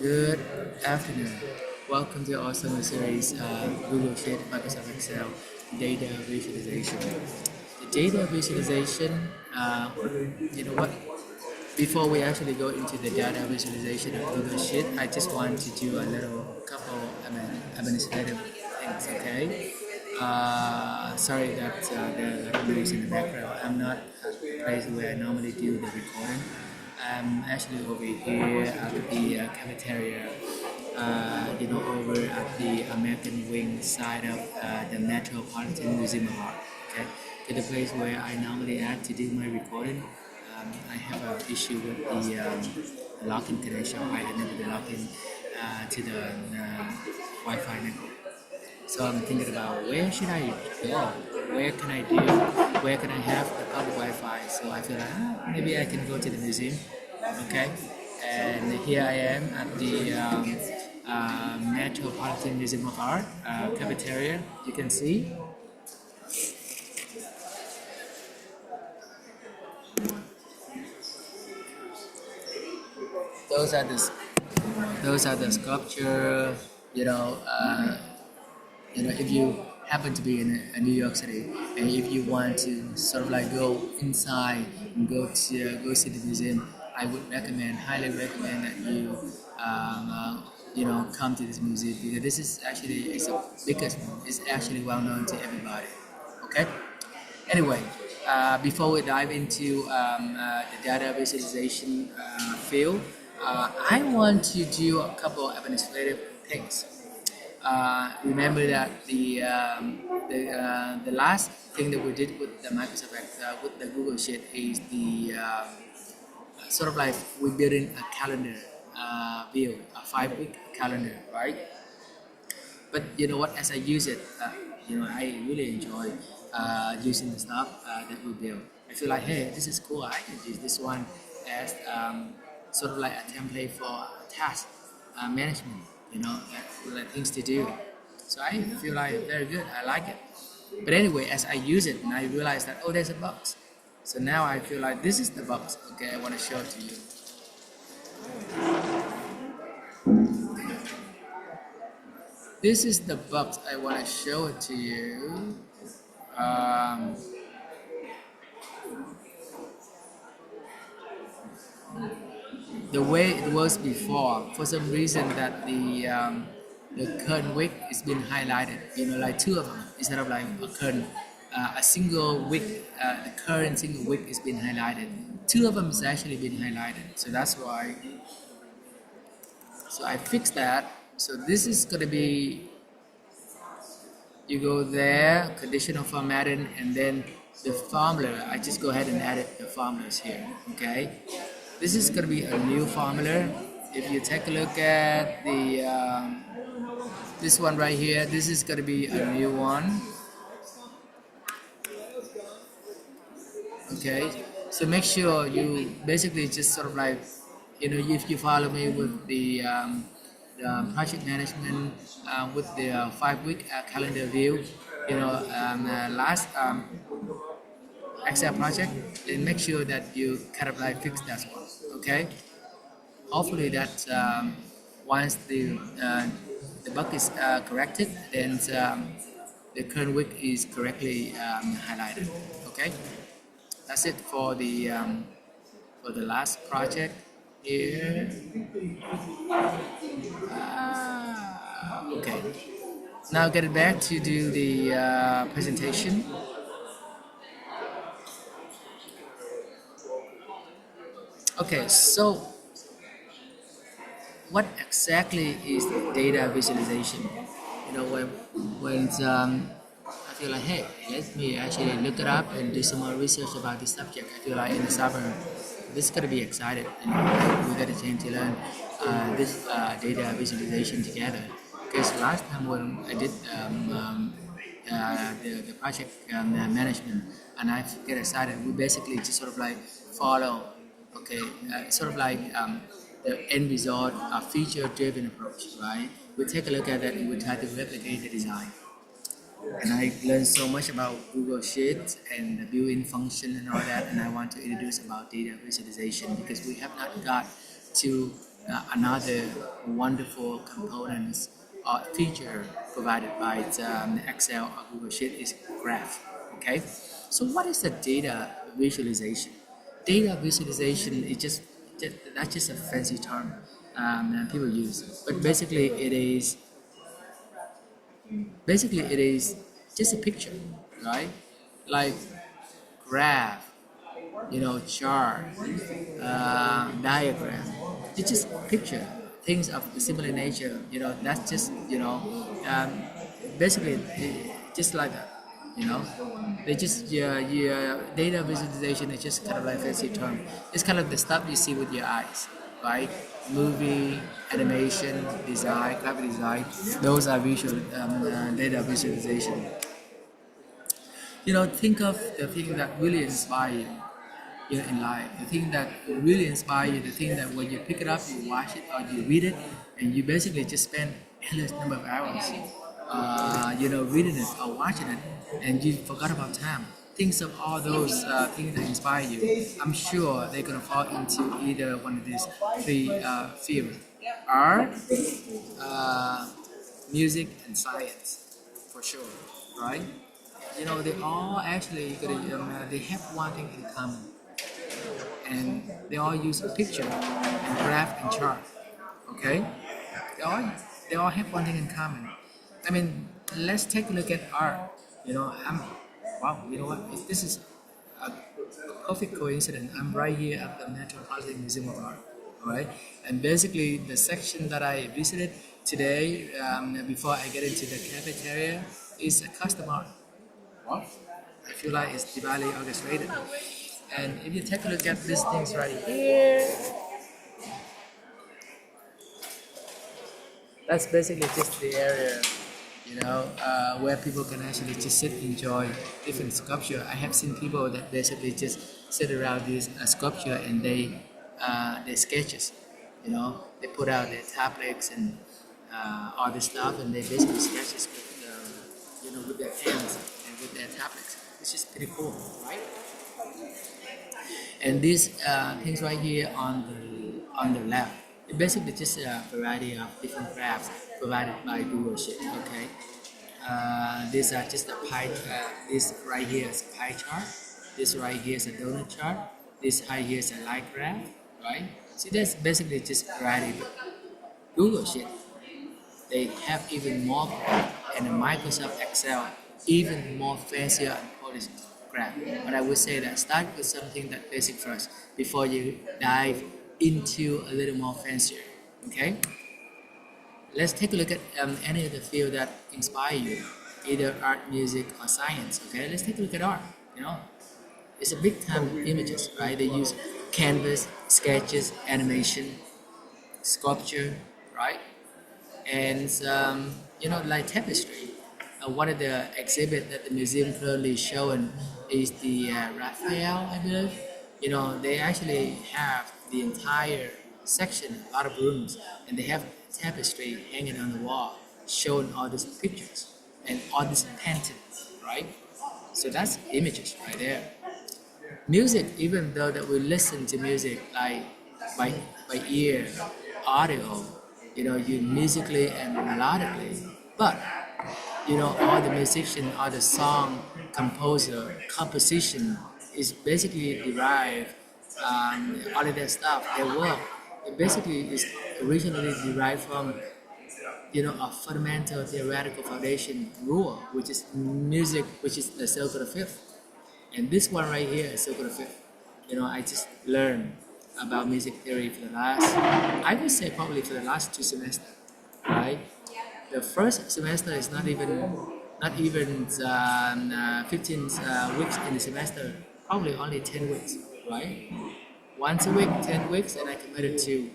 Good afternoon. Welcome to our summer series, Google Sheet, Microsoft Excel, data visualization. The data visualization, you know what? Before we actually go into the data visualization of Google Sheet, I just want to do a little couple administrative things, okay? Sorry that the noise in the background. I'm not at the place where I normally do the recording. I'm actually over here at the cafeteria, over at the American Wing side of the Metropolitan Museum of Art. Okay, to the place where I normally add to do my recording. I have an issue with the login connection. I enabled the login to the Wi-Fi network. So I'm thinking about where should I go? Where can I have the public Wi-Fi? So I feel like maybe I can go to the museum. Okay, and here I am at the Metropolitan Museum of Art cafeteria. You can see. Those are the those are the sculpture. If you happen to be in New York City, and if you want to sort of like go inside and go see the museum, I would highly recommend that you come to this museum because this is actually it's the biggest one. It's actually well known to everybody. Okay. Anyway, before we dive into the data visualization field, I want to do a couple of administrative things. Remember that the last thing that we did with the with the Google Sheet is the sort of like we're building a calendar view, a 5-week calendar, right? But you know what? As I use it, I really enjoy using the stuff that we build. I feel like, hey, this is cool. I can use this one as sort of like a template for task management. Like things to do. So I feel like very good. I like it. But anyway, as I use it, and I realize that there's a box. So now I feel like this is the box. Okay, I want to show it to you. This is the box. I want to show it to you. The way it was before, for some reason that the current wick is being highlighted. Like two of them instead of like a single wick. The current single wick is being highlighted. Two of them is actually being highlighted. So that's why. So I fixed that. So this is gonna be. You go there, conditional formatting, and then the formula. I just go ahead and edit the formulas here. Okay. This is going to be a new formula. If you take a look at the this one right here, this is going to be a new one. Okay, so make sure you basically just sort of like, if you follow me with the project management with the 5-week calendar view, last Excel project, then make sure that you kind of like fix that one. Okay, hopefully that once the bug is corrected, then the current week is correctly highlighted. Okay, that's it for the last project here. Okay, now get back to do the presentation. Okay, so what exactly is data visualization? When I feel like, hey, let me actually look it up and do some more research about this subject. I feel like in the summer, this is gonna be excited. We get a chance to learn this data visualization together. Because last time when I did the project management, and I get excited, we basically just sort of like follow, okay, sort of like the end result, a feature-driven approach, right? We take a look at that and we try to replicate the design. And I learned so much about Google Sheets and the built-in function and all that, and I want to introduce about data visualization because we have not got to another wonderful components or feature provided by Excel or Google Sheet is graph. Okay, so what is the data visualization? Data visualization is that's just a fancy term that people use, but basically it is just a picture, right? Like graph, chart, diagram. It's just picture things of similar nature. That's just basically just like that. You know, they just yeah, data visualization is just kind of like a fancy term. It's kind of the stuff you see with your eyes, right? Movie, animation, design, graphic design. Those are visual data visualization. Think of the thing that really inspire you in life, the thing that really inspire you, the thing that when you pick it up, you watch it or you read it, and you basically just spend endless number of hours, reading it or watching it, and you forgot about time. Think of all those things that inspire you. I'm sure they're gonna fall into either one of these three fields: art, uh, music, and science, for sure, right? They all actually they have one thing in common, and they all use a picture and graph and chart. Okay, they all they all have one thing in common. I mean, let's take a look at art. I'm wow. You know what? This is a perfect coincidence. I'm right here at the Metropolitan Museum of Art. All right, and basically the section that I visited today, before I get into the cafeteria, is a custom art. What? I feel like it's Diwali orchestrated. And if you take a look at these things right here, that's basically just the area, where people can actually just sit and enjoy different sculpture. I have seen people that basically just sit around this sculpture and they sketches. They put out their tablets and all this stuff, and they basically sketches with their hands and with their tablets, which is pretty cool, right? And these things right here on the left, it basically just a variety of different graphs provided by Google Sheet. Okay, these are just a pie. This right here is a pie chart. This right here is a donut chart. This right here is a line graph. Right. See, that's basically just variety. But Google Sheet, they have even more, and Microsoft Excel even more fancier and polished graph. But I would say that start with something that basic first before you dive into a little more fancier. Okay, let's take a look at any of the field that inspire you, either art, music, or science. Okay, let's take a look at art. It's a big time images, right? They use canvas, sketches, animation, sculpture, right? And like tapestry. One of the exhibit that the museum currently showing is the Raphael, I believe. They actually have the entire section, a lot of rooms, and they have tapestry hanging on the wall, showing all these pictures and all these paintings, right? So that's images right there. Music, even though that we listen to music like by ear, audio, you musically and melodically, but all the musician, all the song composer, composition is basically derived, all of that stuff, their work, it basically is originally derived from, a fundamental theoretical foundation rule, which is music, which is the circle of fifth. And this one right here is circle of fifth. I just learned about music theory for the last, I would say probably for the last 2 semesters, right? The first semester is not even 15 weeks in the semester, probably only 10 weeks, right? Once a week, 10 weeks, and I committed to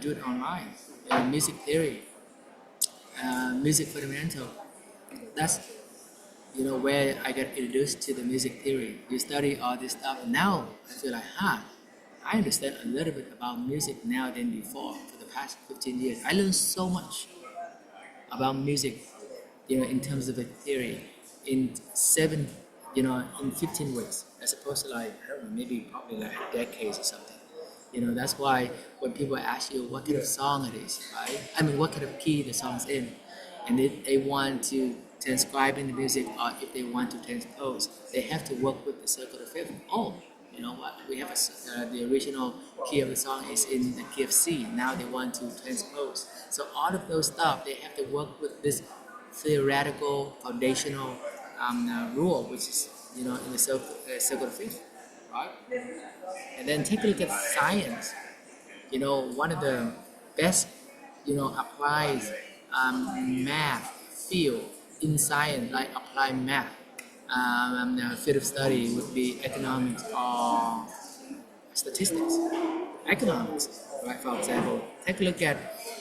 do it online. Music theory, music fundamental. That's where I got introduced to the music theory. You study all this stuff, and now I feel like, I understand a little bit about music now than before. For the past 15 years, I learned so much about music, in terms of the theory, in in 15 weeks, as opposed to like, I don't know, maybe probably like decades or something. That's why when people ask you what kind of song it is, right? I mean, what kind of key the song's in, and if they want to transcribe in the music or if they want to transpose, they have to work with the circle of fifth. Oh, you know what? We have the original key of the song is in the key of C. Now they want to transpose. So all of those stuff, they have to work with this theoretical foundational rule, which is in the circle of fifth, right? And then take a look at science. One of the best, applied math field in science, like applied math, field of study would be economics or statistics. Economics, right? For example, take a look at,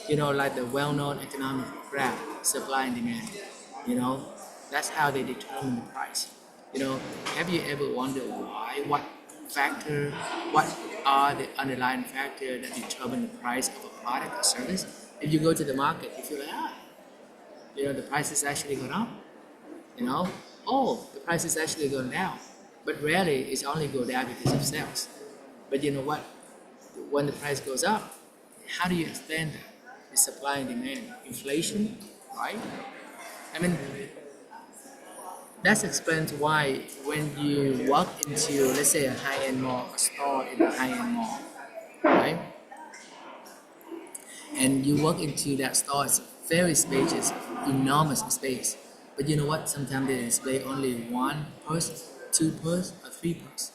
like the well-known economic graph, supply and demand. You know, that's how they determine the price. Have you ever wondered why? Factor? What are the underlying factors that determine the price of a product or service? If you go to the market, you feel like, the price is actually going up. Oh, the price is actually going down. But rarely it's only go down because of sales. But you know what? When the price goes up, how do you explain that? It's supply and demand, inflation, right? I mean, that explains why when you walk into, let's say, a high-end mall, a store in a high-end mall, right? And you walk into that store, it's very spacious, enormous space. But you know what? Sometimes they display only one purse, two purse, or three purse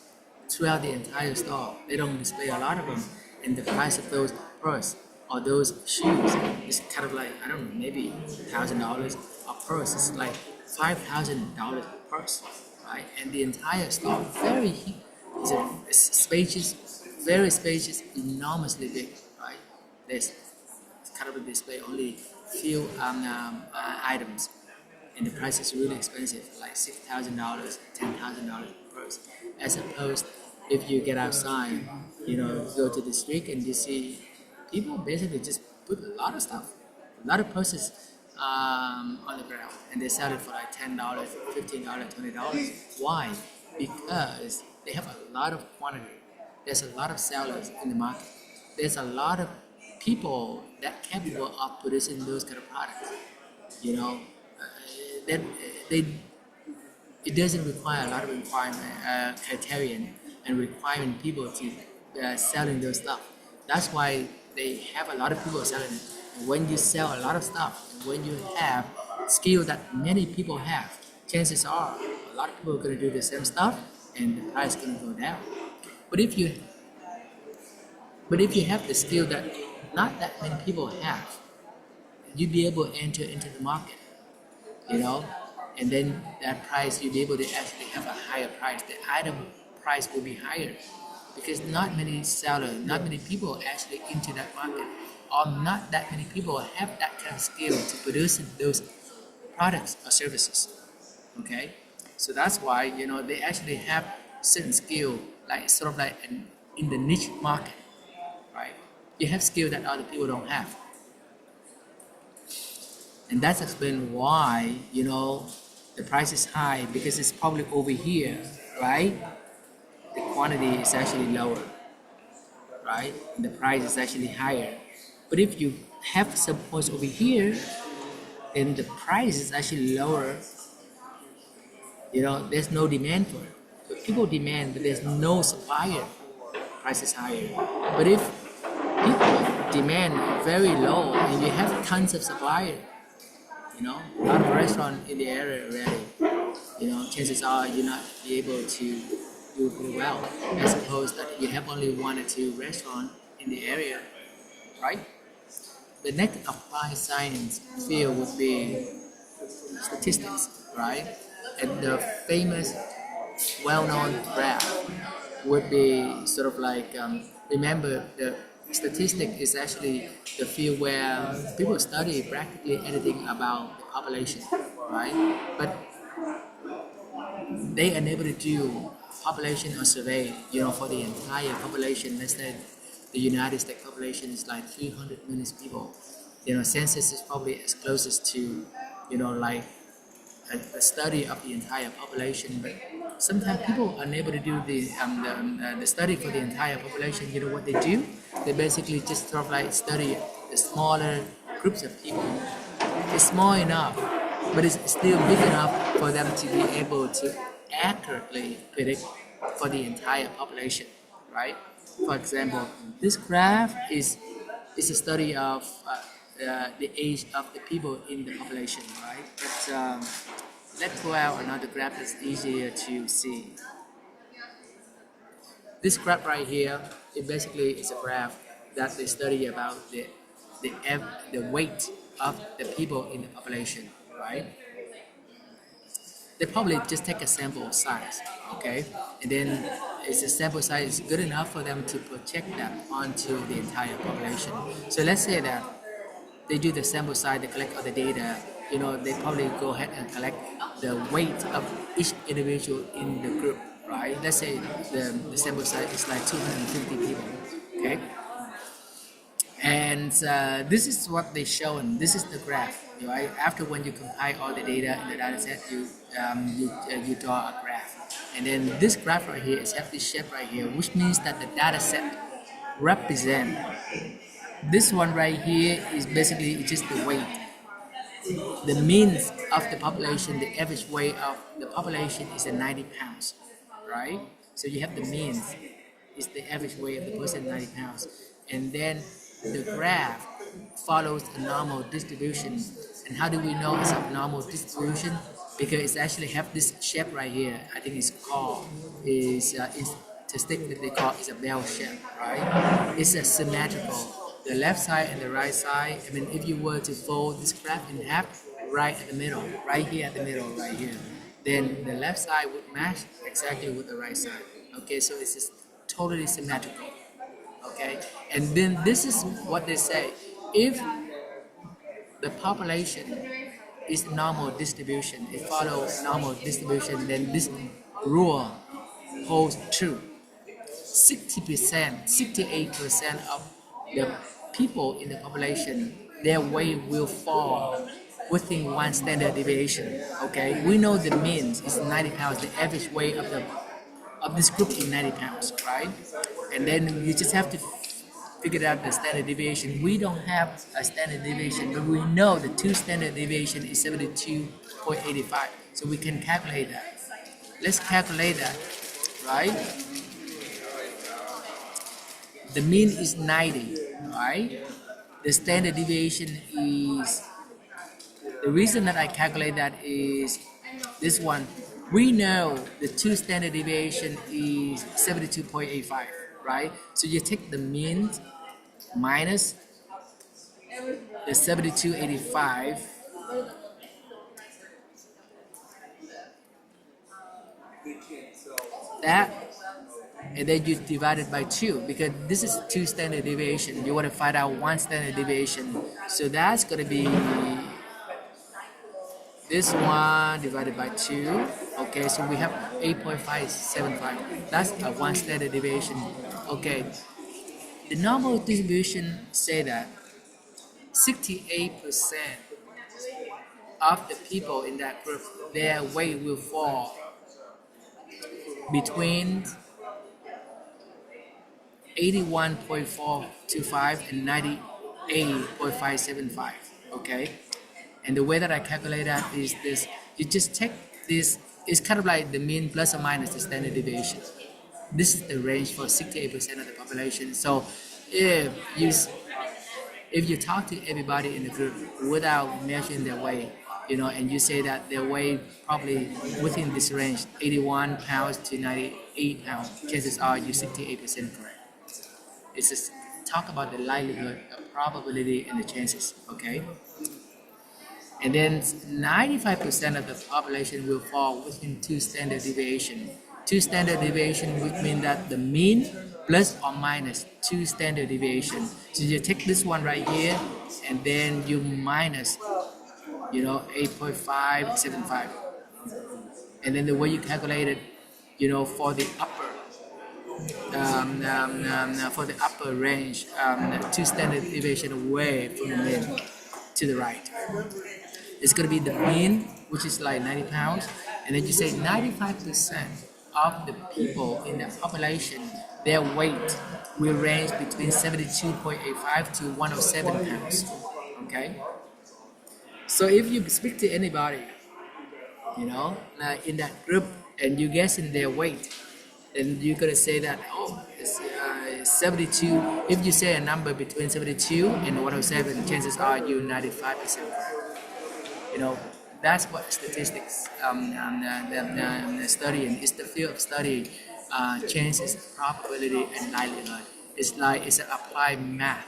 throughout the entire store. They don't display a lot of them, and the price of those purse or those shoes is kind of like, I don't know, maybe $1,000 a purse. It's like $5,000 per purse, right? And the entire store is spacious, very spacious, enormously big, right? There's kind of a display only few items, and the price is really expensive, like $6,000, $10,000 per purse. As opposed, if you get outside, go to the street and you see people basically just put a lot of stuff, a lot of purses on the ground, and they sell it for like $10, $15, $20. Why? Because they have a lot of quantity. There's a lot of sellers in the market. There's a lot of people that capable of producing those kind of products. That they it doesn't require a lot of criterion and requiring people to selling those stuff. That's why they have a lot of people selling it. And when you sell a lot of stuff, and when you have skill that many people have, chances are a lot of people are going to do the same stuff, and the price is going to go down. But if you have the skill that not that many people have, you'll be able to enter into the market, and then that price, you'll be able to actually have a higher price. The item price will be higher because not many sellers, not many people actually into that market, or not that many people have that kind of skill to produce those products or services. Okay, so that's why they actually have certain skill, like sort of like in the niche market, right? You have skill that other people don't have, and that's explained why the price is high, because it's probably over here, right? The quantity is actually lower, right? And the price is actually higher. But if you have some points over here, then the price is actually lower. There's no demand for it. But people demand, but there's no supplier, price is higher. But if people demand very low and you have tons of suppliers, a lot of restaurants in the area already, chances are you're not be able to do pretty well, as opposed that you have only one or two restaurants in the area, right? The next applied science field would be statistics, right? And the famous, well-known graph would be sort of like, remember, the statistic is actually the field where people study practically anything about the population, right? But they are unable to do population or survey, for the entire population. Let's say the United States population is like 300 million people. Census is probably as closest to, like a study of the entire population. But sometimes people are unable to do the study for the entire population. You know what they do? They basically just sort of like study the smaller groups of people. It's small enough, but it's still big enough for them to be able to accurately predict for the entire population, right? For example, this graph is a study of the age of the people in the population, right? But let's pull out another graph that's easier to see. This graph right here, it basically is a graph that they study about the weight of the people in the population, right? They probably just take a sample size, okay? And then it's a sample size is good enough for them to project that onto the entire population. So let's say that they do the sample size, they collect all the data, you know, they probably go ahead and collect the weight of each individual in the group, right? Let's say the sample size is like 250 people, okay? And this is what they show, and this is the graph, right? After when you compile all the data in the data set, you draw a graph. And then this graph right here is have this shape right here, which means that the data set represent this one right here is basically just the weight. The means of the population, the average weight of the population is 90 pounds, right? So you have the means, is the average weight of the person 90 pounds. And then the graph follows a normal distribution. And how do we know it's a normal distribution? Because it's actually have this shape right here. I think it's called, statistically they call it a bell shape, right? It's a symmetrical. The left side and the right side, I mean, if you were to fold this graph in half, right at the middle, right here at the middle, right here, then the left side would match exactly with the right side. Okay, so it's just totally symmetrical. Okay, and then this is what they say: if the population is normal distribution, it follows normal distribution, then this rule holds true. 60%, 68% of the people in the population, their weight will fall within one standard deviation. Okay, we know the mean is 90 pounds. The average weight of this group is 90 pounds, right? And then you just have to figure out the standard deviation. We don't have a standard deviation, but we know the two standard deviation is 72.85. So we can calculate that. Let's calculate that, right? The mean is 90, right? The standard deviation is, the reason that I calculate that is this one. We know the two standard deviation is 72.85, right? So you take the mean minus the 72.85, that, and then you divide it by 2 because this is 2 standard deviation. You want to find out 1 standard deviation, so that's going to be this one divided by 2. Okay, so we have 8.575. That's a 1 standard deviation. Okay, the normal distribution say that 68% of the people in that group, their weight will fall between 81.425 and 98.575. Okay, and the way that I calculate that is this: you just take this. It's kind of like the mean plus or minus the standard deviation. This is the range for 68% of the population. So if you talk to everybody in the group without measuring their weight, you know, and you say that their weight probably within this range, 81 pounds to 98 pounds, chances are you're 68% correct. It's just talk about the likelihood, the probability, and the chances, okay? And then 95% of the population will fall within 2 standard deviation. 2 standard deviation would mean that the mean plus or minus 2 standard deviation. So you take this one right here, and then you minus, you know, 8.575. And then the way you calculate it, you know, for the upper range, 2 standard deviation away from the mean to the right. It's going to be the mean, which is like 90 pounds, and then you say 95% of the people in the population, their weight will range between 72.85 to 107 pounds. Okay? So if you speak to anybody, in that group, and you guessing their weight, then you're gonna say that, oh, it's 72. If you say a number between 72 and 107, chances are you 95% correct. You know, that's what statistics the studying is, the field of study changes probability and likelihood. It's an applied math,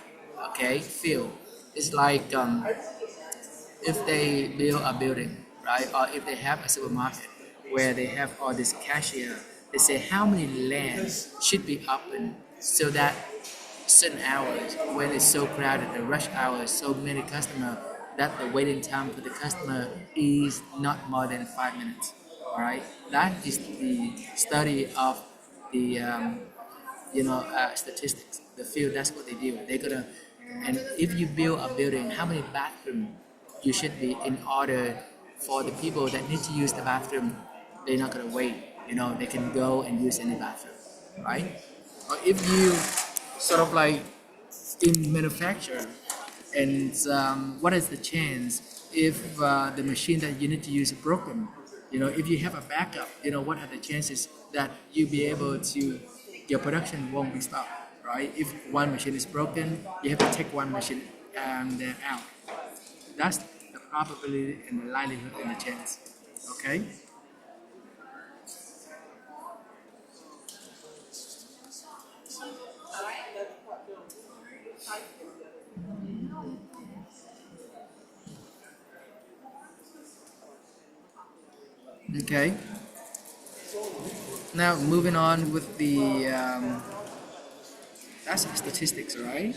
okay, field. It's like if they build a building, right, or if they have a supermarket where they have all this cashier, they say how many lands should be open so that certain hours when it's so crowded, the rush hours, so many customers, that the waiting time for the customer is not more than 5 minutes. All right, that is the study of the statistics, the field. That's what they do. They're gonna, and if you build a building, how many bathrooms you should be in order for the people that need to use the bathroom, they're not gonna wait. They can go and use any bathroom, right? Or if you sort of like in manufacture, and what is the chance if the machine that you need to use is broken? If you have a backup, what are the chances that you be able to, your production won't be stopped, right? If one machine is broken, you have to take one machine out. That's the probability and the likelihood and the chance. Okay. Okay. Now moving on with the that's statistics, right?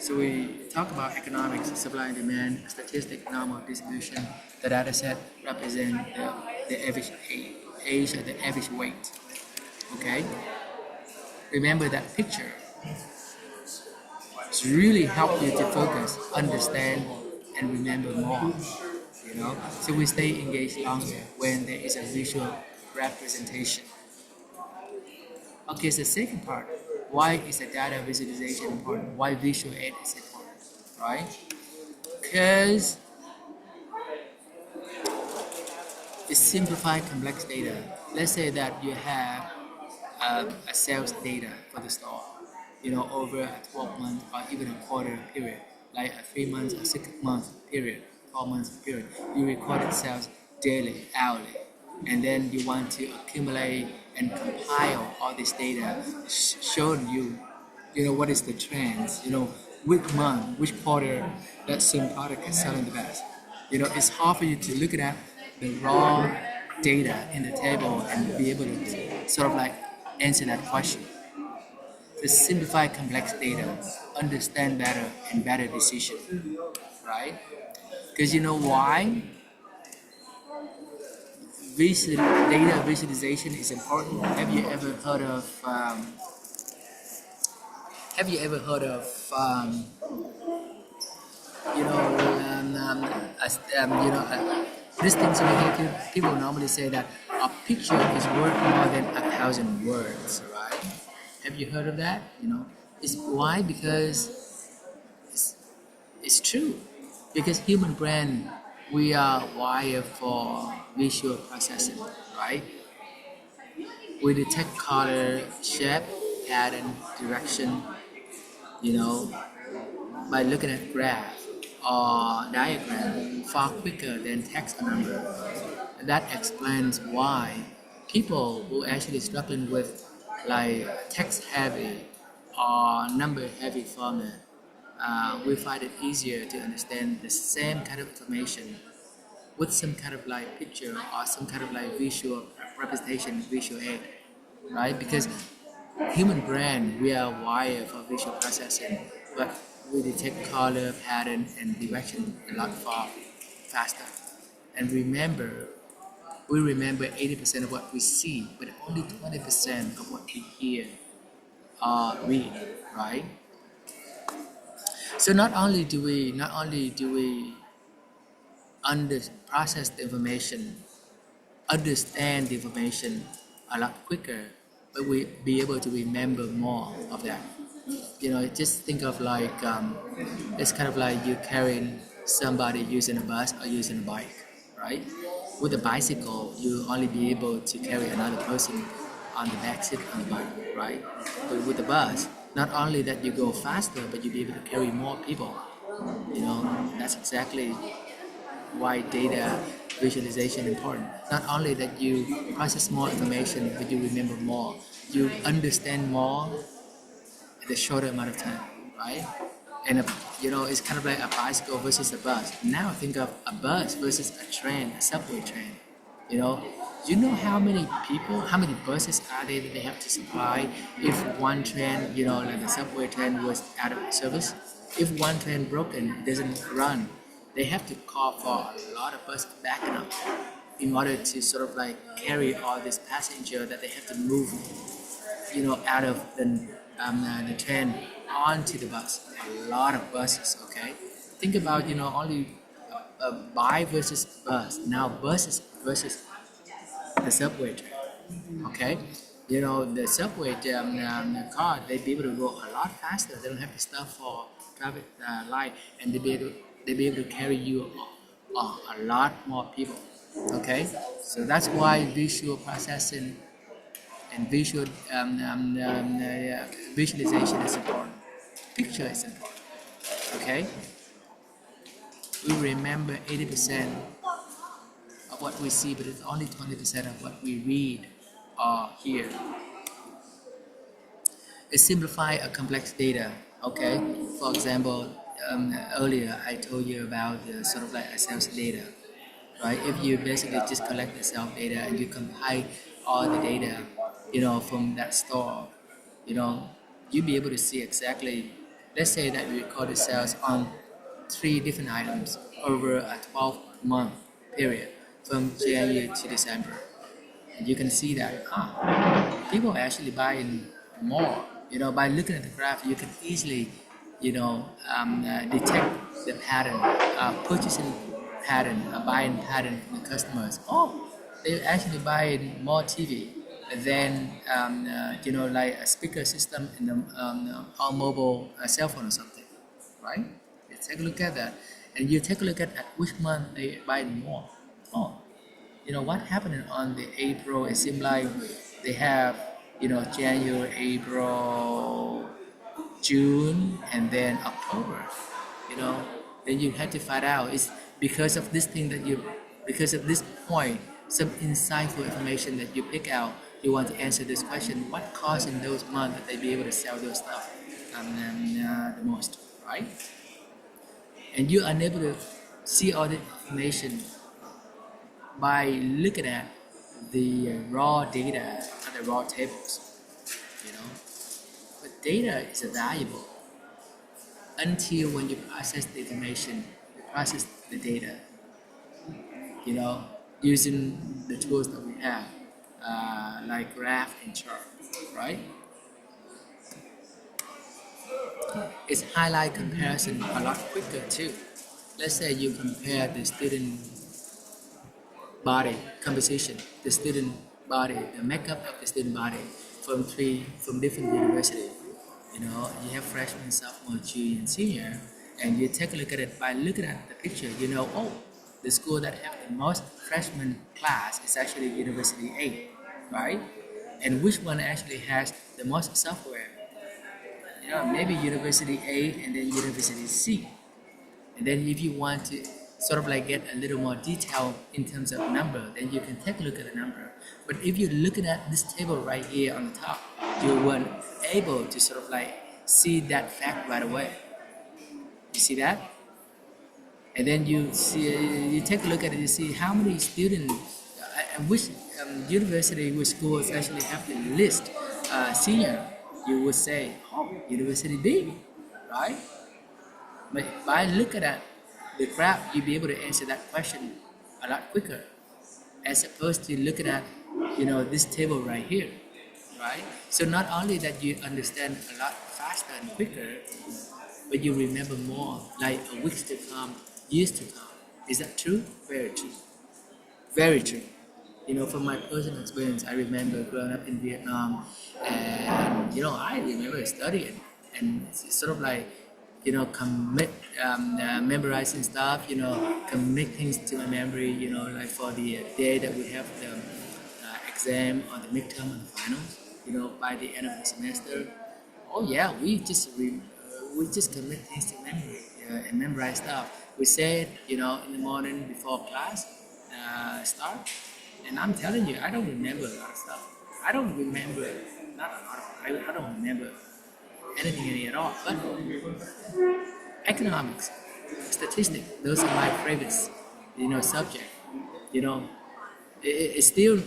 So we talk about economics, supply and demand, statistic, normal distribution. The data set represent the average age and the average weight. Okay. Remember that picture. It's really help you to focus, understand, and remember more. So we stay engaged longer when there is a visual representation. Okay, so the second part, why is the data visualization important? Why visual aid is important, right? Because it simplifies complex data. Let's say that you have a sales data for the store, over a 12-month or even a quarter period, like a 3 months or 6 month period, 12 months period. You recorded sales daily, hourly, and then you want to accumulate and compile all this data, showing you, what is the trends, which month, which quarter that certain product is selling the best. It's hard for you to look at the raw data in the table and be able to sort of like answer that question. To simplify complex data, understand better and better decision, right? Because you know why? Data visualization is important. Have you ever heard of these things we hear people normally say that a picture is worth more than 1,000 words, right? Have you heard of that? It's why? Because it's true. Because human brain, we are wired for visual processing, right? We detect color, shape, pattern, direction, by looking at graph or diagram far quicker than text or number. That explains why people who actually struggling with like text heavy or number heavy format, we find it easier to understand the same kind of information with some kind of like picture or some kind of like visual representation, visual aid, right? Because human brain, we are wired for visual processing, but we detect color, pattern, and direction a lot far faster. And we remember 80% of what we see, but only 20% of what we hear or read, right? So not only do we process the information understand the information a lot quicker, but we be able to remember more of that. Just think of like it's kind of like you carrying somebody using a bus or using a bike, right? With a bicycle, you only be able to carry another person on the back seat on the bike, right? But with the bus, not only that you go faster, but you be able to carry more people. That's exactly why data visualization important. Not only that you process more information, but you remember more. You understand more in a shorter amount of time, right? And it's kind of like a bicycle versus a bus. Now think of a bus versus a train, a subway train. You know, how many people, how many buses are there that they have to supply if one train, like the subway train was out of service? If one train broken, doesn't run, they have to call for a lot of buses backing up in order to sort of like carry all this passenger that they have to move out of the train onto the bus. A lot of buses, okay? Think about, only buy versus bus. Now buses versus the subway train, okay? The subway the car, they be able to go a lot faster. They don't have to stop for traffic light, and they be able to carry you a lot more people, okay? So that's why visual processing and visualization is important. Picture is important. Okay, we remember 80% of what we see, but it's only 20% of what we read or hear. It simplifies a complex data. Okay, for example, earlier I told you about the sort of like a sales data, right? If you basically just collect the sales data and you compile all the data, from that store, you know, you'll be able to see exactly. Let's say that we recorded sales on 3 different items over a 12-month period from January to December. And you can see that people are actually buying more. By looking at the graph, you can easily, detect the pattern, purchasing pattern, buying pattern from the customers. Oh, they're actually buying more TV than, like a speaker system in the or mobile cell phone or something, right? You take a look at that, and you take a look at which month they buy more. Oh, what happened on the April? It seemed like they have, January, April, June, and then October. You know, then you have to find out it's because of this thing because of this point, some insightful information that you pick out. You want to answer this question: what caused in those months that they be able to sell those stuff the most, right? And you are unable to see all the information by looking at the raw data and the raw tables, you know. But data is valuable until when you process the information, you process the data, using the tools that we have, like graph and chart, right? It's highlight comparison a lot quicker too. Let's say you compare the student body composition, the student body, the makeup of the student body from different universities. You have freshman, sophomore, junior, and senior, and you take a look at it. By looking at the picture, oh, the school that have the most freshman class is actually University A, right? And which one actually has the most software? Maybe University A and then University C. And then if you want to sort of like get a little more detail in terms of number, then you can take a look at the number. But if you're looking at this table right here on the top, you weren't able to sort of like see that fact right away. You see that? And then you take a look at it, you see how many students, which university, which schools actually have the list senior. You would say, oh, University B, right? But by looking at the graph, you'll be able to answer that question a lot quicker, as opposed to looking at, this table right here, right? So not only that you understand a lot faster and quicker, but you remember more, like weeks to come, years to come. Is that true? Very true. Very true. From my personal experience, I remember growing up in Vietnam, and I remember studying, and it's sort of like, memorizing stuff, commit things to my memory, like for the day that we have the exam or the midterm or the finals, by the end of the semester. Oh yeah, we just commit things to memory and memorize stuff. We say it, in the morning before class start, and I'm telling you, I don't remember a lot of stuff. I don't remember, not a lot of, I don't remember anything any at all. But economics, statistics, those are my favorites, subject. You know, it's still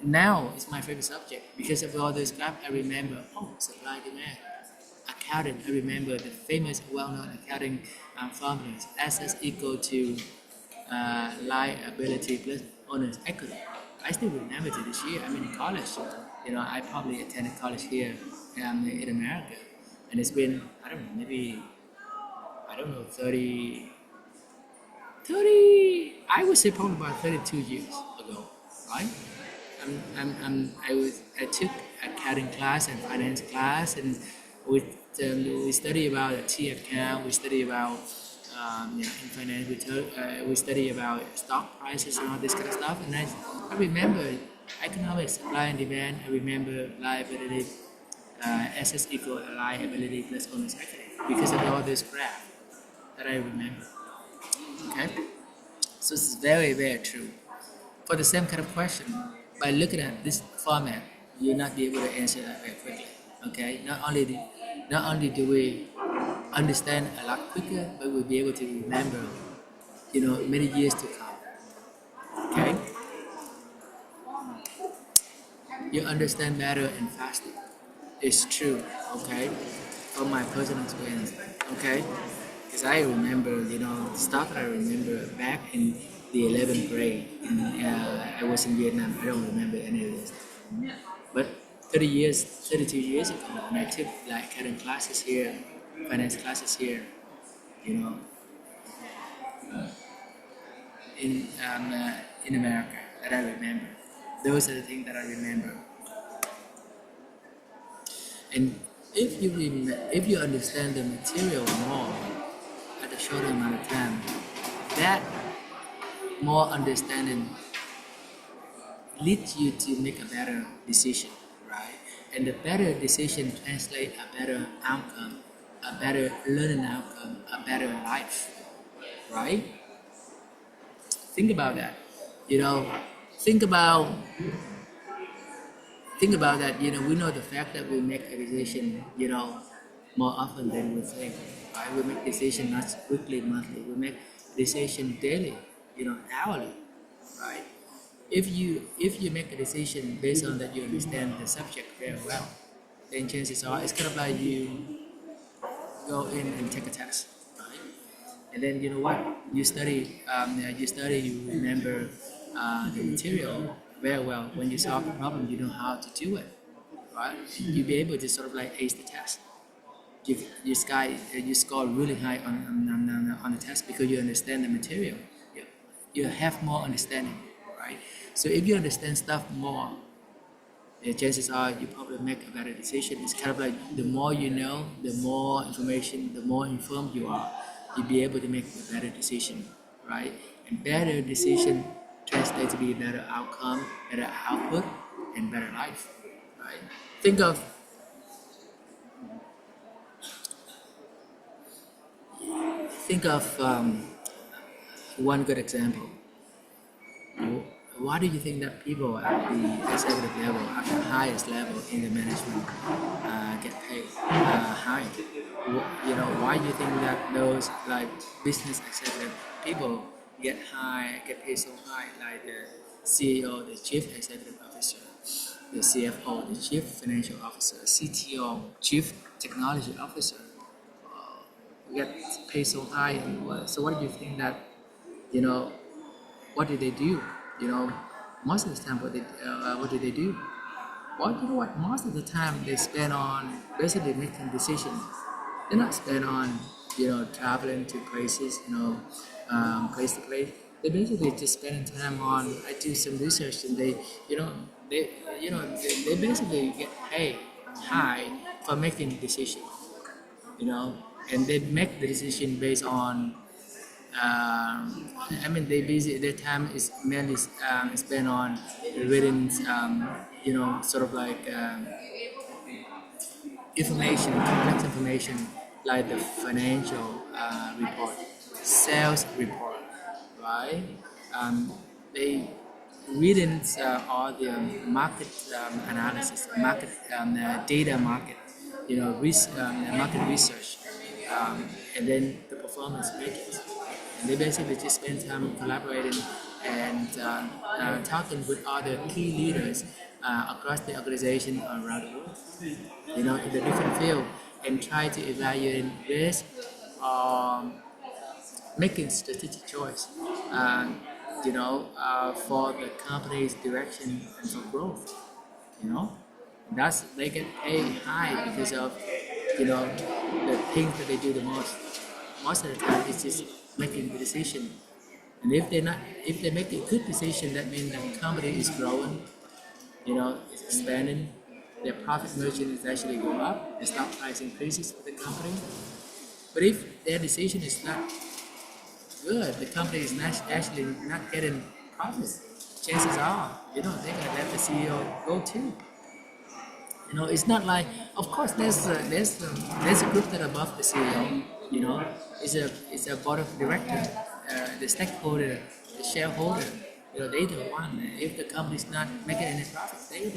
now it's my favorite subject because of all this crap. I remember, supply demand, accounting. I remember the famous, well-known accounting formulas. SS equal to liability plus owner's equity. I still remember to this year. I'm in college. I probably attended college here in America, and it's been, I don't know, maybe, I don't know, 30, I would say probably about 32 years ago, right? I took accounting class and finance class, and we study about a T account, we study about, in finance, we study about stock prices and all this kind of stuff. And I remember economics, supply and demand. I remember liability, SS equal liability plus owner's equity because of all this graph that I remember. Okay, so this is very, very true. For the same kind of question, by looking at this format, you'll not be able to answer that very quickly. Okay, not only do we understand a lot quicker, but we'll be able to remember, many years to come. Okay, you understand better and faster. It's true. Okay, from my personal experience. Okay, because I remember, stuff that I remember back in the 11th grade. I was in Vietnam. I don't remember any of this. But 32 years ago, when I took like accounting classes here, finance classes here, you know, in America, that I remember. Those are the things that I remember. And if you understand the material more at a shorter amount of time, that more understanding leads you to make a better decision, right? And the better decision translates a better outcome, a better learning outcome, a better life, right? Think about that. Think about that. We know the fact that we make a decision, more often than we think, right? We make decision not weekly, monthly. We make decision daily, hourly, right? If you make a decision based on that you understand the subject very well, then chances are it's kind of like you go in and take a test, right? And then you know what? You remember the material very well. When you solve the problem, you know how to do it, right? You'll be able to sort of like ace the test. You score really high on the test because you understand the material. You have more understanding, right? So if you understand stuff more, the chances are you probably make a better decision. It's kind of like the more you know, the more information, the more informed you are, you'll be able to make a better decision, right? And better decision translates to be better outcome, better output, and better life, right? Think of one good example. Why do you think that people at the executive level, at the highest level in the management, get paid high? Why do you think that those like business executive people get paid so high, like the CEO, the chief executive officer, the CFO, the chief financial officer, CTO, chief technology officer, get paid so high? So what do you think that, what do they do? Most of the time, what do they do? Well, you know what? Most of the time, they spend on basically making decisions. They're not spend on, traveling to places, place to place. they basically just spend time on. I do some research, and you know, they, they basically get paid high for making decisions. You know, and they make the decision based on. I mean, they busy. Their time is mainly spent on reading, sort of like information, complex information, like the financial report, sales report, right? They reading all the market analysis, market data market, market research, and then the performance metrics. And they basically just spend time collaborating and talking with other key leaders across the organization around the world, in the different field, and try to evaluate risk, um, making strategic choice, for the company's direction and for growth. You know, that's they get paid high because of the things that they do the most. Most of the time, it's just making the decision. And if they make a good decision, that means the company is growing, it's expanding, their profit margin is actually going up, the stock price increases for the company. But if their decision is not good, the company is not actually not getting profits, chances are, they're gonna let the CEO go too. It's not like, of course, there's a group that above the CEO. It's a board of directors, the stakeholder, the shareholder. They the one. If the company's not making any profits, they're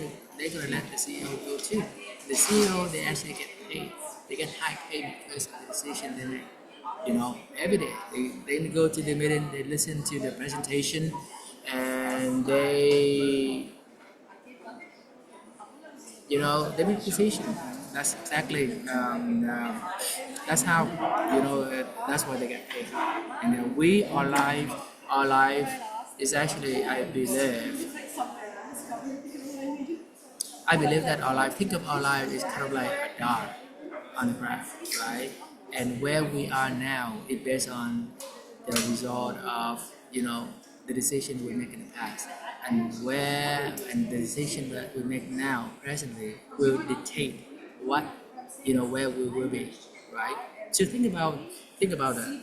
gonna let the CEO go too. The CEO, they actually get paid. They get high pay because of the decision they make. Every day they go to the meeting, they listen to the presentation, and they make decisions. That's exactly that's how that's why they get paid. And our life is actually, I believe that our life. Think of our life is kind of like a dot on the graph, right? And where we are now is based on the result of the decision we make in the past, and the decision that we make now presently will dictate what where we will be, right? So think about that.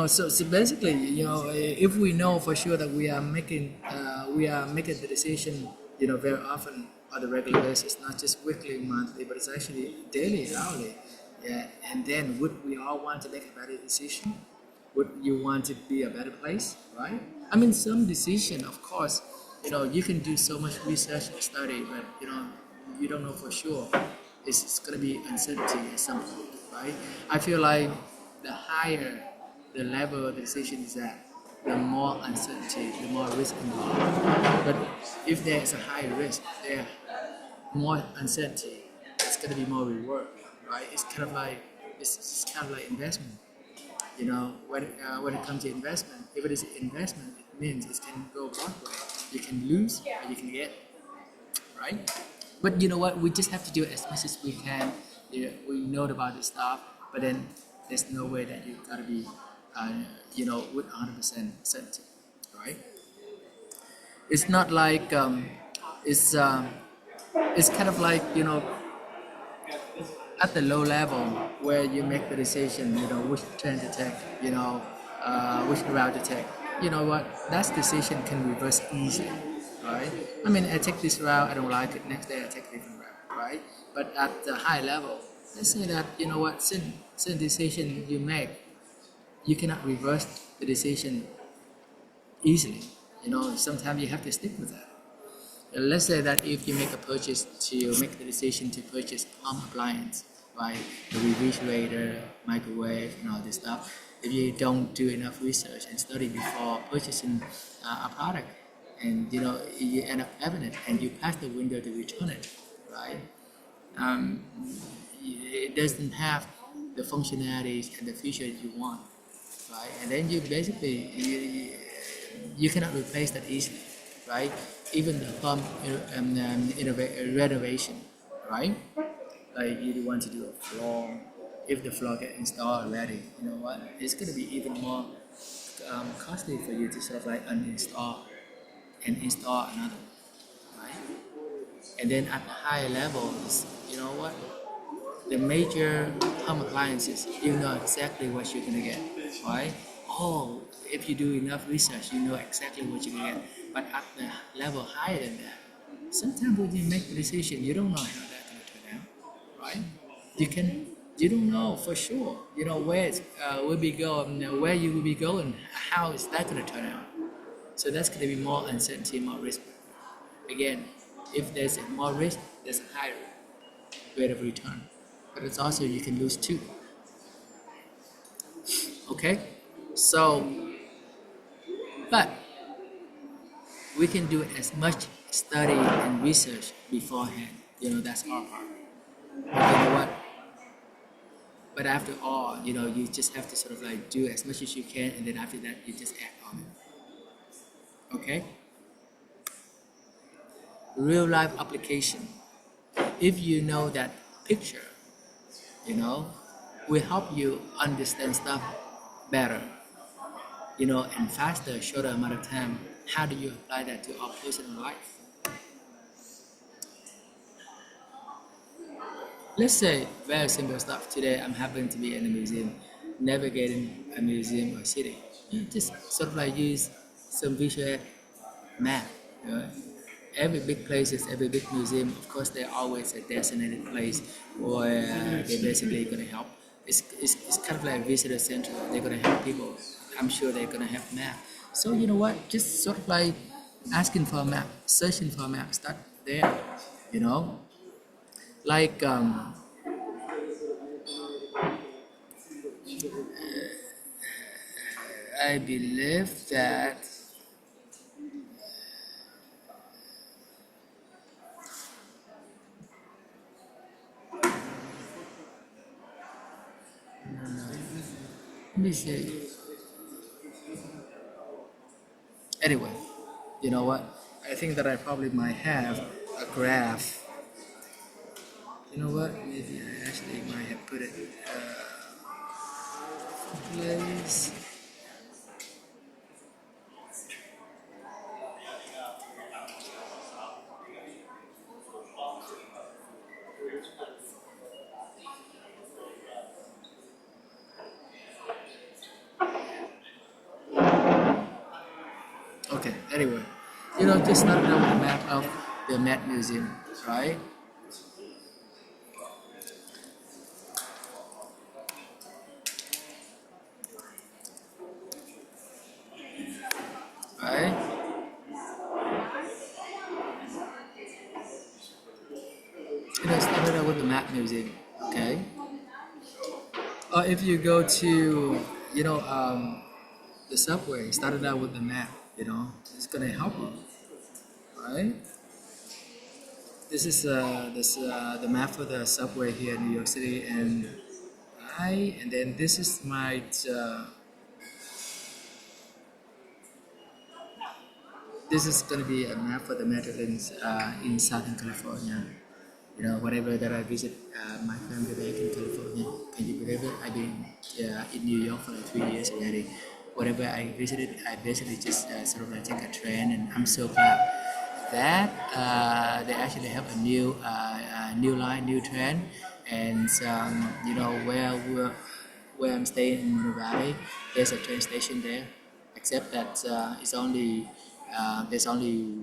So basically, if we know for sure that we are making the decision, very often on a regular basis, not just weekly, monthly, but it's actually daily, hourly. Yeah, and then would we all want to make a better decision? Would you want to be a better place, right? I mean, some decision, of course, you can do so much research and study, but you don't know for sure. It's going to be uncertainty at some point, right? I feel like the higher the level of the decision is at, the more uncertainty, the more risk involved. But if there is a higher risk, there more uncertainty, it's going to be more reward, right? It's kind of like investment. When it comes to investment, if it is investment, it means it can go both ways. You can lose or you can get, right? But you know what? We just have to do as much as we can. Yeah, we know about this stuff, but then there's no way that you gotta be, with 100% certainty, right? It's not like it's um, it's kind of like at the low level where you make the decision, which train to take, which route to take. You know what? That decision can reverse easily, right? I mean, I take this route, I don't like it. Next day, I take a different route, right? But at the high level, let's say that since decision you make, you cannot reverse the decision easily. Sometimes you have to stick with that. Let's say that if you make a purchase to make the decision to purchase home appliance, right, the refrigerator, microwave, and all this stuff, if you don't do enough research and study before purchasing a product, and you end up having it, and you pass the window to return it, right? Um, it doesn't have the functionalities and the features you want, right? And then you cannot replace that easily, right? Even the home renovation, right? Like you want to do a floor, if the floor get installed already, you know what? It's gonna be even more costly for you to sort of like uninstall and install another, right? And then at the higher levels, you know what? The major home appliances, you know exactly what you're gonna get, right? Oh, if you do enough research, you know exactly what you're gonna get. But at the level higher than that, sometimes when you make a decision, you don't know how that's gonna turn out, right? You can, you don't know for sure, you know where it will be going, where you will be going, how is that gonna turn out? So that's gonna be more uncertainty, more risk. Again, if there's more risk, there's a higher rate of return. But it's also you can lose too. Okay? So, but we can do as much study and research beforehand. You know, that's our part. But you know what? But after all, you know, you just have to sort of like do as much as you can, and then after that, you just act on it. Okay? Real life application. If you know that picture, you know, will help you understand stuff better, you know, and faster, shorter amount of time. How do you apply that to our personal life? Let's say very simple stuff. Today I'm happen to be in a museum, navigating a museum or city. You just sort of like use some visual map. You know? Every big places, every big museum, of course, they're always a designated place where they're basically going to help. It's kind of like a visitor center. They're going to help people. I'm sure they're going to have map. So you know what? Just sort of like asking for a map, searching for a map. Start there. You know, like I believe that let me see. Anyway, you know what? I think that I probably might have a graph. You know what? Maybe I actually might have put it place. Okay. Anyway, you know, just start out with a map of the Met Museum, right? Right? You know, start out with the Met Museum, okay? Or if you go to, you know, the subway, started out with the map, you know, it's gonna help you, right? This is the map for the subway here in New York City, and and then this is my this is gonna be a map for the Meadowlands in Southern California. You know, whatever that I visit, my family back in California. Can you believe it? I've been in New York for like 3 years already. Whatever I visited, I basically just sort of like take a train, and I'm so glad that they actually have a new line, new train, and you know where I'm staying in Minu Valley, there's a train station there, except that it's only there's only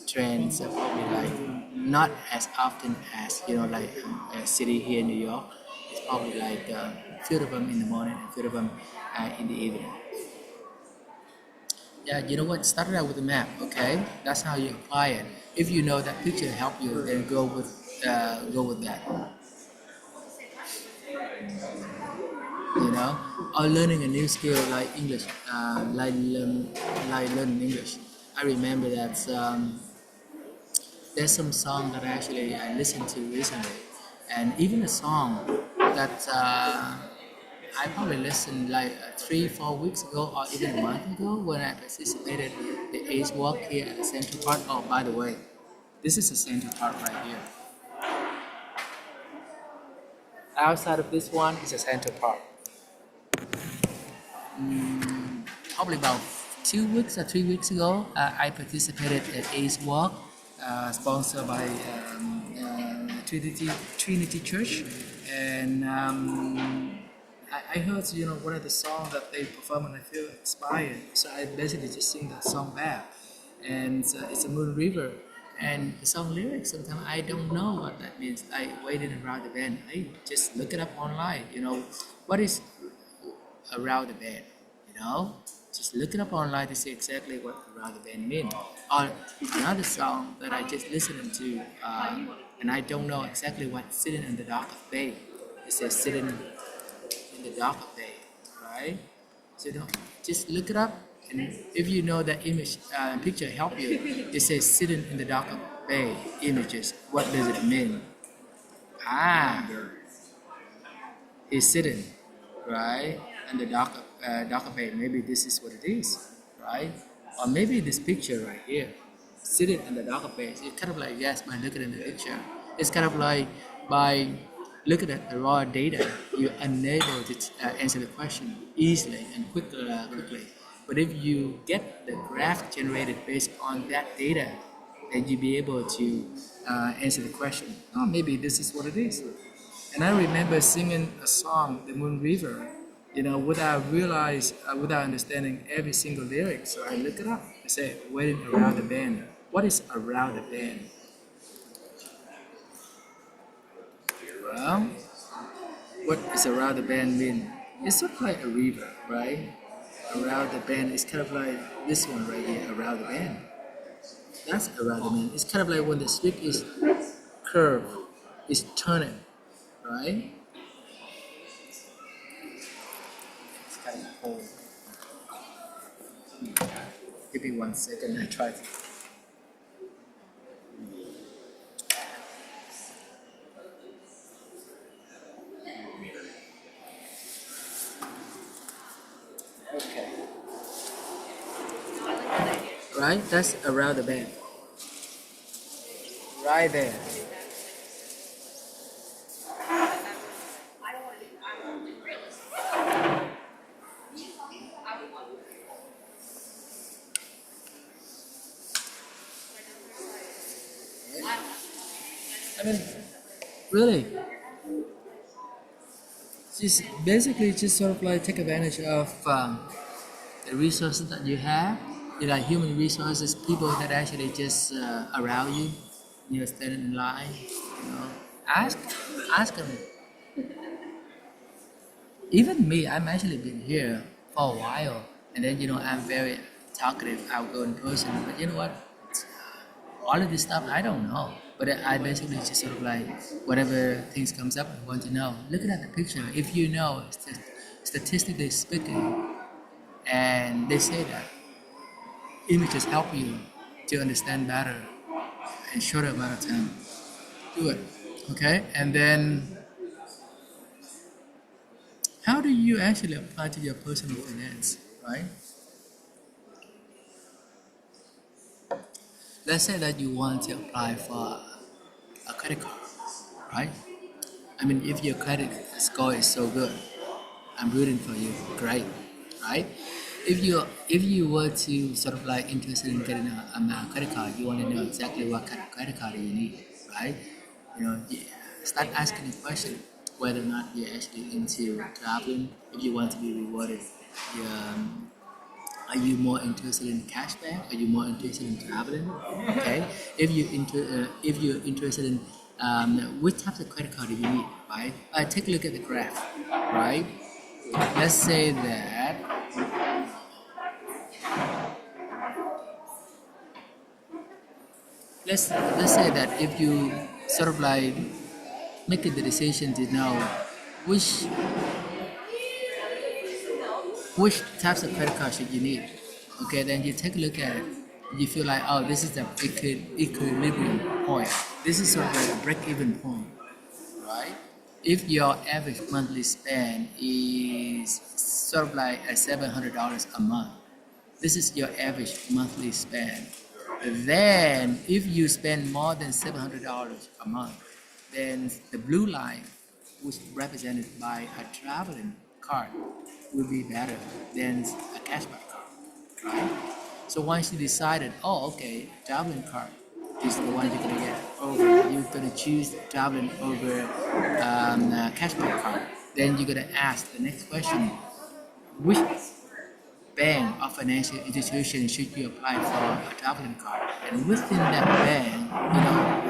trains are probably like not as often as you know like a city here in New York. It's probably like a few of them in the morning and a few of them in the evening. Yeah, you know what? Start it out with a map, okay? That's how you apply it. If you know that picture help you, then go with that. You know, or learning a new skill like English, like learning English. I remember that there's some song that actually I listened to recently, and even a song that I probably listened like 3, 4 weeks ago, or even a month ago when I participated the Ace Walk here at the Central Park. Oh, by the way, this is the Central Park right here. Outside of this one is a Central Park. probably about 2 weeks or 3 weeks ago, I participated at Ace Walk, sponsored by Trinity Church, and I heard one of the songs that they perform, and I feel inspired. So I basically just sing that song back, and it's a Moon River. And the song lyrics, sometimes I don't know what that means. I waited around the bend. I just look it up online. What is around the bend? Just look it up online to see exactly what around the bend means. Or another song that I just listened to, and I don't know exactly what sitting in the dark of bay. It says sitting in the dark of bay, right? So just look it up, and if you know that image picture help you, it says sitting in the dark of bay images. What does it mean? He's sitting, right, in the dark of bay. Maybe this is what it is, right? Or maybe this picture right here, sitting in the dark of bay. It's kind of like, yes, by looking at the picture, it's kind of like by looking at the raw data, you're unable to answer the question easily and quickly. But if you get the graph generated based on that data, then you'll be able to answer the question. Oh, maybe this is what it is. And I remember singing a song, The Moon River, without understanding every single lyric. So I look it up. I say, waiting around the bend. What is around the bend? Well, what is around the bend mean? It's sort of like a river, right? Around the bend is kind of like this one right here, around the bend. That's around the bend. It's kind of like when the street is curved, it's turning, right? It's kind of cold. Give me 1 second, I try to. Okay. Right? That's around the bend. Right there. I mean, really, just basically just sort of like take advantage of the resources that you have, like human resources, people that actually just around you, standing in line, ask, ask them. Even me, I'm actually been here for a while, and then I'm very talkative, outgoing person. But you know what? All of this stuff I don't know, but I basically just sort of like whatever things comes up, I want to know. Looking at the picture, if you know, statistically speaking, and they say that images help you to understand better in shorter amount of time. Do it, okay? And then, how do you actually apply to your personal finance, right? Let's say that you want to apply for a credit card, right? I mean, if your credit score is so good, I'm rooting for you. Great, right? If you were to sort of like interested in getting a credit card, you want to know exactly what kind of credit card you need, right? Start asking the question whether or not you're actually into traveling. If you want to be rewarded, are you more interested in cashback? Are you more interested in traveling? Okay. If you're interested in which types of credit card do you need, right? Take a look at the graph, right? Let's say that let's say that if you sort of like making the decision to know which which types of credit card should you need, okay, then you take a look at it. You feel like, oh, this is the equilibrium point. This is sort of like a break-even point, right? If your average monthly spend is sort of like at $700 a month, this is your average monthly spend. Then, if you spend more than $700 a month, then the blue line, which is represented by a traveling card, will be better than a cashback card. right? So once you decided, oh, okay, traveling card is the one you're gonna get over, you're gonna choose traveling over cashback card. Then you're gonna ask the next question: which bank or financial institution should you apply for a traveling card? And within that bank,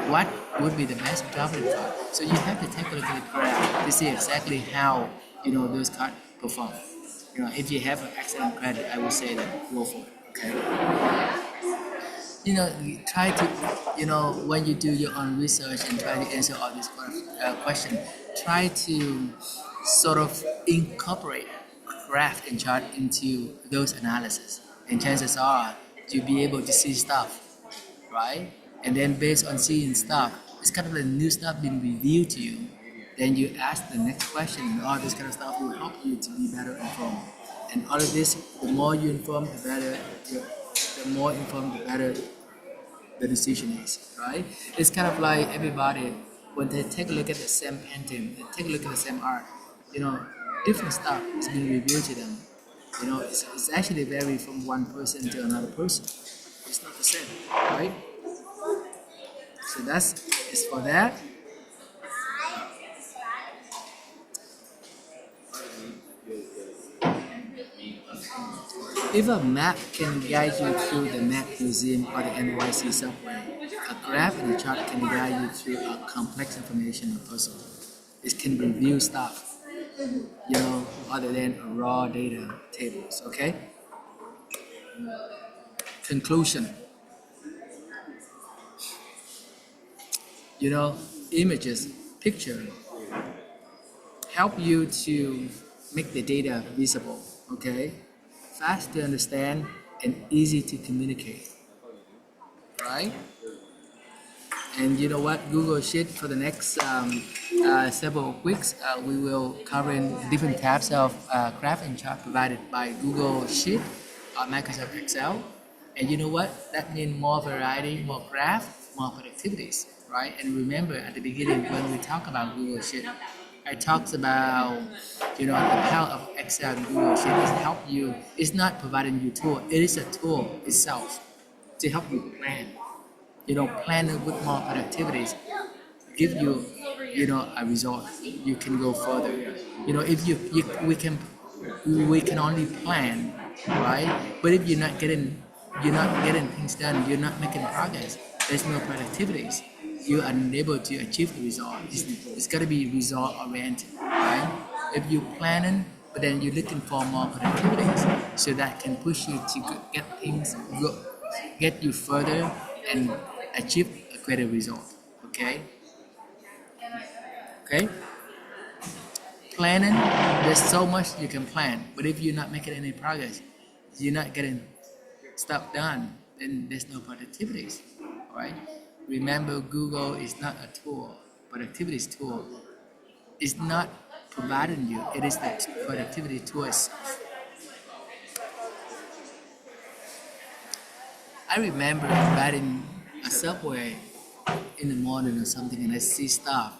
what would be the best traveling card? So you have to take a look at the graph to see exactly how those cards perform. If you have an excellent credit, I would say that go for it. Okay. You try to, when you do your own research and try to answer all these questions, try to sort of incorporate graph and chart into those analysis, and chances are you'll be able to see stuff, right? And then based on seeing stuff, it's kind of the new stuff being revealed to you. Then you ask the next question, and all this kind of stuff will help you to be better informed. And all of this, the more you inform, the better. The more informed, the better the decision is, right? It's kind of like everybody, when they take a look at the same painting, they take a look at the same art, different stuff is being revealed to them. It's actually vary from one person to another person. It's not the same, right? So it's for that. If a map can guide you through the Map Museum or the NYC subway, a graph and a chart can guide you through a complex information puzzle. It can reveal stuff, other than raw data tables, okay? Conclusion. Images, picture, help you to make the data visible, okay? Fast to understand and easy to communicate, right? And you know what? Google Sheet for the next several weeks, we will cover in different types of graph and chart provided by Google Sheet or Microsoft Excel. And you know what? That means more variety, more graph, more productivities, right? And remember at the beginning when we talk about Google Sheet, I talked about the power of Excel and Google Sheet is help you. It's not providing you tool. It is a tool itself to help you plan. Plan with more productivities, give you, a result. You can go further. If we can only plan, right? But if you're not getting things done, you're not making progress. There's no productivities. You are unable to achieve the result. It's got to be result oriented, right? If you're planning, but then you're looking for more productivities, so that can push you to get you further and achieve a greater result. Okay. Planning, there's so much you can plan, but if you're not making any progress, you're not getting stuff done, then there's no productivities. All right. Remember, Google is not a tool. Productivity tool is not providing you. It is the productivity tool itself. I remember riding a subway in the morning or something, and I see stuff,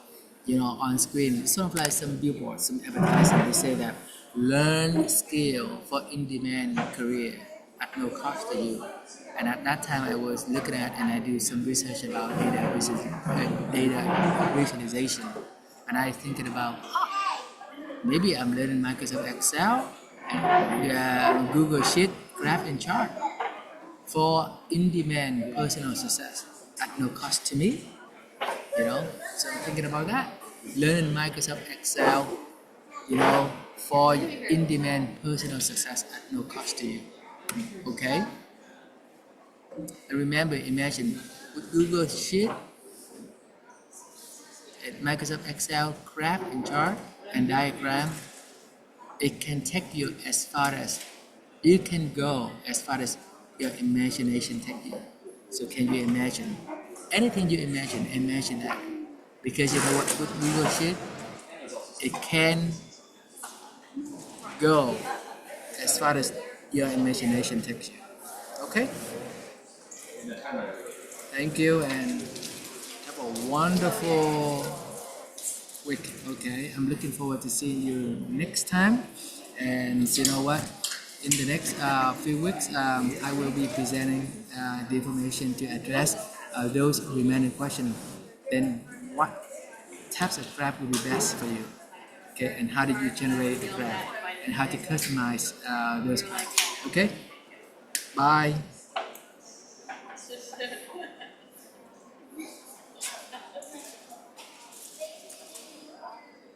on screen, sort of like some billboards, some advertising. They say that learn skill for in-demand career at no cost to you. And at that time, I was looking at and I do some research about data visualization, and I thinking about maybe I'm learning Microsoft Excel, and Google Sheet, graph and chart for in-demand personal success at no cost to me. So I'm thinking about that. Learning Microsoft Excel, for in-demand personal success at no cost to you. Okay? And remember, imagine with Google Sheet, Microsoft Excel, graph and chart and diagram, it can take you as far as you can go as far as your imagination take you. So can you imagine? Anything you imagine that. Because you know what, with Google Sheet, it can go as far as your imagination takes you. Okay? Thank you and have a wonderful week. Okay, I'm looking forward to seeing you next time. And you know what? in the next few weeks, I will be presenting the information to address those remaining questions. Then, what types of graph will be best for you? Okay, and how did you generate the graph, and how to customize those graphs? Okay, bye.